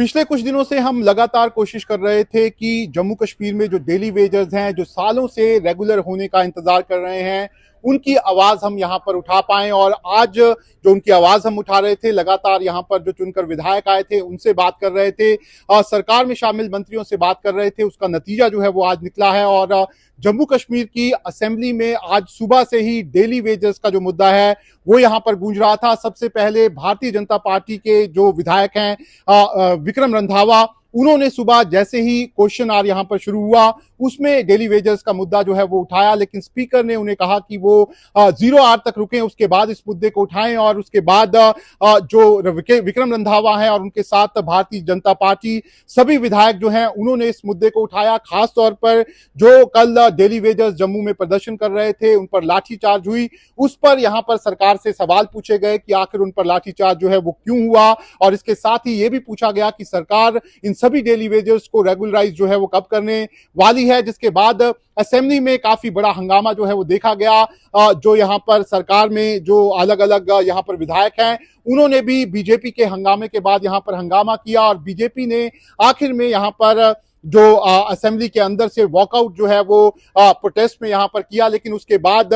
पिछले कुछ दिनों से हम लगातार कोशिश कर रहे थे कि जम्मू कश्मीर में जो डेली वेजर्स हैं, जो सालों से रेगुलर होने का इंतजार कर रहे हैं, उनकी आवाज हम यहां पर उठा पाएं। और आज जो उनकी आवाज हम उठा रहे थे, लगातार यहां पर जो चुनकर विधायक आए थे उनसे बात कर रहे थे, सरकार में शामिल मंत्रियों से बात कर रहे थे, उसका नतीजा जो है वो आज निकला है। और जम्मू कश्मीर की असेंबली में आज सुबह से ही डेली वेजर्स का जो मुद्दा है वो यहां पर गूंज रहा था। सबसे पहले भारतीय जनता पार्टी के जो विधायक हैं विक्रम रंधावा, उन्होंने सुबह जैसे ही क्वेश्चन आवर यहां पर शुरू हुआ उसमें डेली वेजर्स का मुद्दा जो है वो उठाया, लेकिन स्पीकर ने उन्हें कहा कि वो 0 आवर तक रुकें, उसके बाद इस मुद्दे को उठाएं। और उसके बाद जो विक्रम रंधावा है और उनके साथ भारतीय जनता पार्टी सभी विधायक जो हैं उन्होंने इस मुद्दे को उठाया। खास तौर पर जो कल डेली वेजर्स जम्मू में प्रदर्शन कर रहे थे, उन पर लाठीचार्ज हुई, उस पर यहां पर सरकार से सवाल पूछे गए कि आखिर उन पर लाठीचार्ज जो है वो क्यों हुआ। और इसके साथ ही ये भी पूछा गया कि सरकार इन सभी डेली वेजर्स को रेगुलराइज जो है वो कब करने वाली है, जिसके बाद असेंबली में काफी बड़ा हंगामा जो है वो देखा गया। जो यहां पर सरकार में जो अलग अलग यहां पर विधायक हैं उन्होंने भी बीजेपी के हंगामे के बाद यहां पर हंगामा किया और बीजेपी ने आखिर में यहां पर जो असेंबली के अंदर से वॉकआउट जो है वो प्रोटेस्ट में यहां पर किया। लेकिन उसके बाद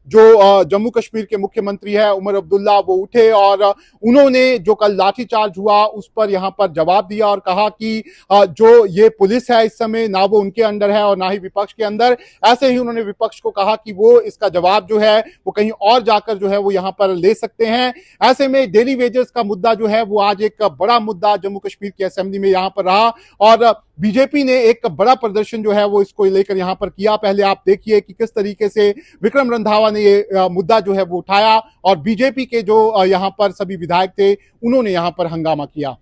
जो जम्मू कश्मीर के मुख्यमंत्री है उमर अब्दुल्ला, वो उठे और उन्होंने जो कल लाठीचार्ज हुआ उस पर यहां पर जवाब दिया और कहा कि जो ये पुलिस है इस समय ना वो उनके अंडर है और ना ही विपक्ष के अंदर। ऐसे ही उन्होंने विपक्ष को कहा कि वो इसका जवाब जो है वो कहीं और जाकर जो है वो यहां पर ले सकते हैं। ऐसे में डेली वेजर्स का मुद्दा जो है वो आज एक बड़ा मुद्दा जम्मू कश्मीर की असेंबली में यहां पर रहा और बीजेपी ने एक बड़ा प्रदर्शन जो है वो इसको लेकर यहां पर किया। पहले आप देखिए कि किस तरीके से विक्रम रंधावा ने ये मुद्दा जो है वो उठाया और बीजेपी के जो यहां पर सभी विधायक थे उन्होंने यहां पर हंगामा किया।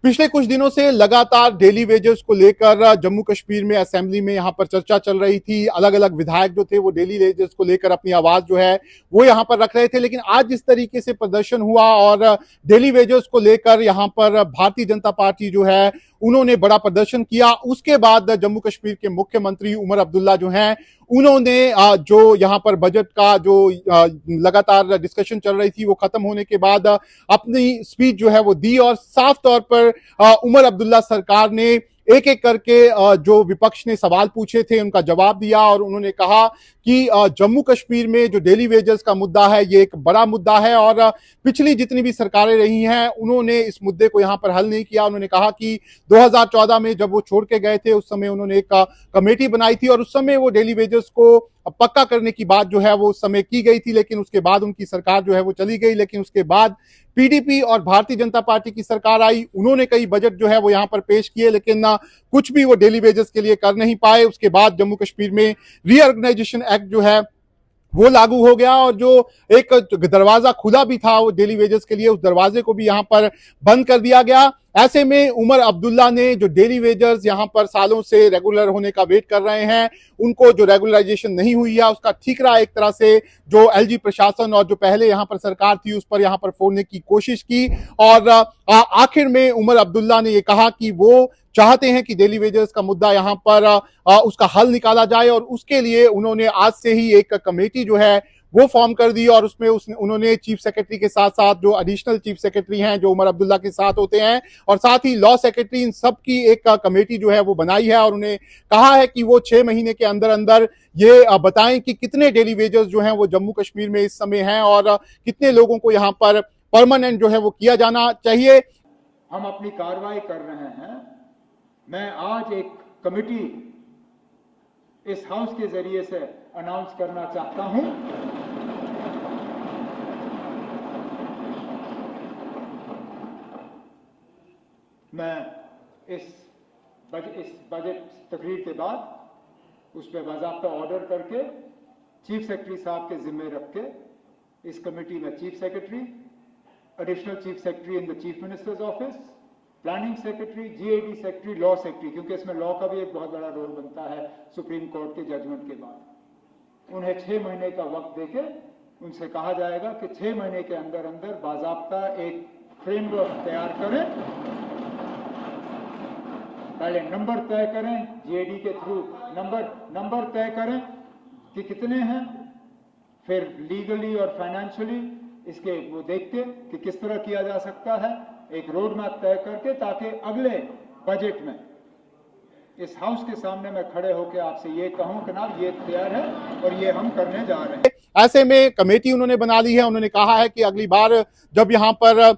पिछले कुछ दिनों से लगातार डेली वेजर्स को लेकर जम्मू कश्मीर में असेंबली में यहां पर चर्चा चल रही थी। अलग अलग विधायक जो थे वो डेली वेजर्स को लेकर अपनी आवाज जो है वो यहां पर रख रहे थे। लेकिन आज जिस तरीके से प्रदर्शन हुआ और डेली वेजर्स को लेकर यहां पर भारतीय जनता पार्टी जो है उन्होंने बड़ा प्रदर्शन किया, उसके बाद जम्मू कश्मीर के मुख्यमंत्री उमर अब्दुल्ला जो हैं उन्होंने जो यहां पर बजट का जो लगातार डिस्कशन चल रही थी वो खत्म होने के बाद अपनी स्पीच जो है वो दी और साफ तौर पर उमर अब्दुल्ला सरकार ने एक एक करके जो विपक्ष ने सवाल पूछे थे उनका जवाब दिया और उन्होंने कहा कि जम्मू कश्मीर में जो डेली वेजर्स का मुद्दा है ये एक बड़ा मुद्दा है और पिछली जितनी भी सरकारें रही हैं उन्होंने इस मुद्दे को यहां पर हल नहीं किया। उन्होंने कहा कि 2014 में जब वो छोड़ के गए थे उस समय उन्होंने एक कमेटी बनाई थी और उस समय वो डेली वेजर्स को पक्का करने की बात जो है वो उस समय की गई थी, लेकिन उसके बाद उनकी सरकार जो है वो चली गई। लेकिन उसके बाद पीडीपी और भारतीय जनता पार्टी की सरकार आई, उन्होंने कई बजट जो है वो यहां पर पेश किए, लेकिन कुछ भी वो डेली वेजर्स के लिए कर नहीं पाए। उसके बाद जम्मू कश्मीर में रीऑर्गेनाइजेशन एक्ट जो है वो लागू हो गया और जो एक दरवाजा खुला भी था वो डेली वेजर्स के लिए, उस दरवाजे को भी यहां पर बंद कर दिया गया। ऐसे में उमर अब्दुल्ला ने जो डेली वेजर्स यहां पर सालों से रेगुलर होने का वेट कर रहे हैं, उनको जो रेगुलराइजेशन नहीं हुई है उसका ठीकरा एक तरह से जो एलजी प्रशासन और जो पहले यहां पर सरकार थी उस पर यहां पर फोड़ने की कोशिश की। और आखिर में उमर अब्दुल्ला ने यह कहा कि वो चाहते हैं कि डेली वेजर्स का मुद्दा यहां पर उसका हल निकाला जाए और उसके लिए उन्होंने आज से ही एक कमेटी जो है वो फॉर्म कर दी और उसमें उन्होंने चीफ सेक्रेटरी के साथ साथ जो एडिशनल चीफ सेक्रेटरी हैं जो उमर अब्दुल्ला के साथ होते हैं और साथ ही लॉ सेक्रेटरी, इन सब की एक कमेटी जो है वो बनाई है और उन्हें कहा है कि वो 6 महीने के अंदर अंदर ये बताएं कि कितने डेली वेजर्स जो हैं वो जम्मू कश्मीर में इस समय हैं और कितने लोगों को यहाँ पर परमानेंट जो है वो किया जाना चाहिए। हम अपनी कार्रवाई कर रहे हैं। मैं आज एक कमेटी इस हाउस के जरिए से अनाउंस करना चाहता हूं। मैं इस बजट तकरीर के बाद उस पर बाज़ाब्ता ऑर्डर करके चीफ सेक्रेटरी साहब के जिम्मे रख के इस कमेटी में chief secretary, additional chief secretary in the chief minister's office, planning secretary, GAD secretary, law secretary, क्योंकि इसमें लॉ का भी एक बहुत बड़ा रोल बनता है सुप्रीम कोर्ट के जजमेंट के बाद। उन्हें 6 महीने का वक्त देके उनसे कहा जाएगा कि 6 महीने के अंदर अंदर बाज़ाब्ता एक फ्रेमवर्क तैयार करें पहले नंबर तय करें, जीएडी के थ्रू नंबर तय करें कि कितने हैं, फिर लीगली और फाइनेंशियली इसके वो देखते कि किस तरह किया जा सकता है, एक रोड मैप तय करके, ताकि अगले बजट में इस हाउस के सामने मैं खड़े होकर आपसे ये कहूं कि ना ये तैयार है और ये हम करने जा रहे हैं। ऐसे में कमेटी उन्होंने बना ली है। उन्होंने कहा है कि अगली बार जब यहाँ पर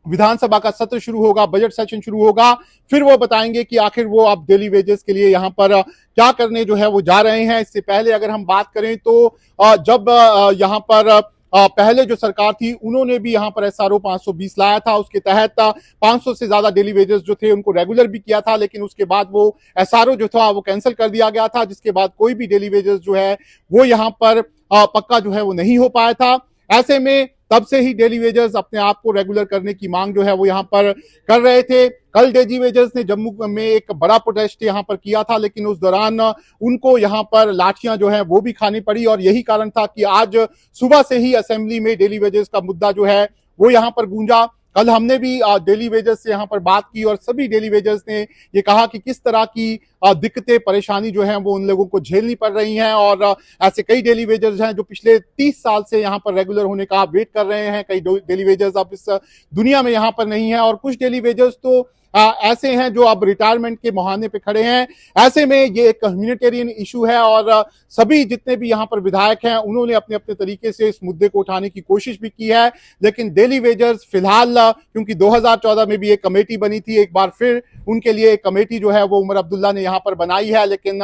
विधानसभा का सत्र शुरू होगा, बजट सेशन शुरू होगा, फिर वो बताएंगे कि आखिर वो अब डेली वेजेस के लिए यहाँ पर क्या करने जो है वो जा रहे हैं। इससे पहले अगर हम बात करें तो जब यहाँ पर पहले जो सरकार थी उन्होंने भी यहाँ पर एसआरओ 520 लाया था, उसके तहत 500 से ज्यादा डेली वेजेस जो थे उनको रेगुलर भी किया था, लेकिन उसके बाद वो एसआरओ जो था वो कैंसिल कर दिया गया था, जिसके बाद कोई भी डेली वेजेस जो है वो यहाँ पर पक्का जो है वो नहीं हो पाया था। ऐसे में तब से ही डेली वेजेस अपने आप को रेगुलर करने की मांग जो है वो यहाँ पर कर रहे थे। कल डेली वेजेस ने जम्मू में एक बड़ा प्रोटेस्ट यहाँ पर किया था, लेकिन उस दौरान उनको यहाँ पर लाठियां जो है वो भी खानी पड़ी और यही कारण था कि आज सुबह से ही असेंबली में डेली वेजेस का मुद्दा जो है वो यहाँ पर गूंजा। कल हमने भी डेली वेजेस से यहाँ पर बात की और सभी डेली वेजेस ने ये कहा कि किस तरह की दिक्कतें परेशानी जो है वो उन लोगों को झेलनी पड़ रही हैं और ऐसे कई डेली वेजेस हैं जो पिछले 30 साल से यहाँ पर रेगुलर होने का वेट कर रहे हैं। कई डेली वेजेस अब इस दुनिया में यहाँ पर नहीं है और कुछ डेली वेजेस तो ऐसे हैं जो अब रिटायरमेंट के मुहाने पे खड़े हैं। ऐसे में ये एक ह्यूमैनिटेरियन इशू है और सभी जितने भी यहाँ पर विधायक हैं उन्होंने अपने अपने तरीके से इस मुद्दे को उठाने की कोशिश भी की है, लेकिन डेली वेजर्स फिलहाल क्योंकि 2014 में भी एक कमेटी बनी थी, एक बार फिर उनके लिए एक कमेटी जो है वो उमर अब्दुल्ला ने यहाँ पर बनाई है, लेकिन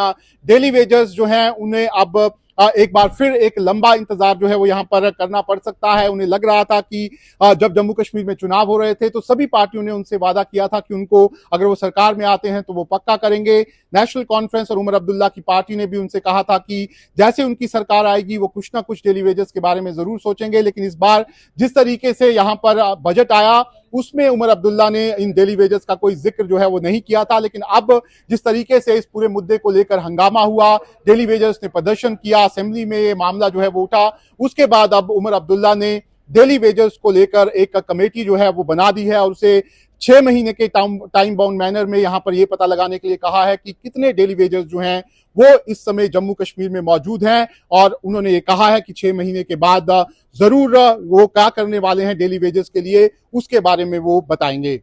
डेली वेजर्स जो हैं उन्हें अब एक बार फिर एक लंबा इंतजार जो है वो यहाँ पर करना पड़ सकता है। उन्हें लग रहा था कि जब जम्मू कश्मीर में चुनाव हो रहे थे तो सभी पार्टियों ने उनसे वादा किया था कि उनको अगर वो सरकार में आते हैं तो वो पक्का करेंगे। नेशनल कॉन्फ्रेंस और उमर अब्दुल्ला की पार्टी ने भी उनसे कहा था कि जैसे उनकी सरकार आएगी वो कुछ ना कुछ डेली वेजेस के बारे में जरूर सोचेंगे, लेकिन इस बार जिस तरीके से यहाँ पर बजट आया उसमें उमर अब्दुल्ला ने इन डेली वेजेस का कोई जिक्र जो है वो नहीं किया था, लेकिन अब जिस तरीके से इस पूरे मुद्दे को लेकर हंगामा हुआ, डेली वेजेस ने प्रदर्शन किया, असेंबली में ये मामला जो है वो उठा, उसके बाद अब उमर अब्दुल्ला ने डेली वेजेस को लेकर एक कमेटी जो है वो बना दी है और उसे 6 महीने के टाइम बाउंड मैनर में यहाँ पर ये पता लगाने के लिए कहा है कि कितने डेली वेजेस जो हैं वो इस समय जम्मू कश्मीर में मौजूद हैं और उन्होंने ये कहा है कि 6 महीने के बाद जरूर वो क्या करने वाले हैं डेली वेजेस के लिए उसके बारे में वो बताएंगे।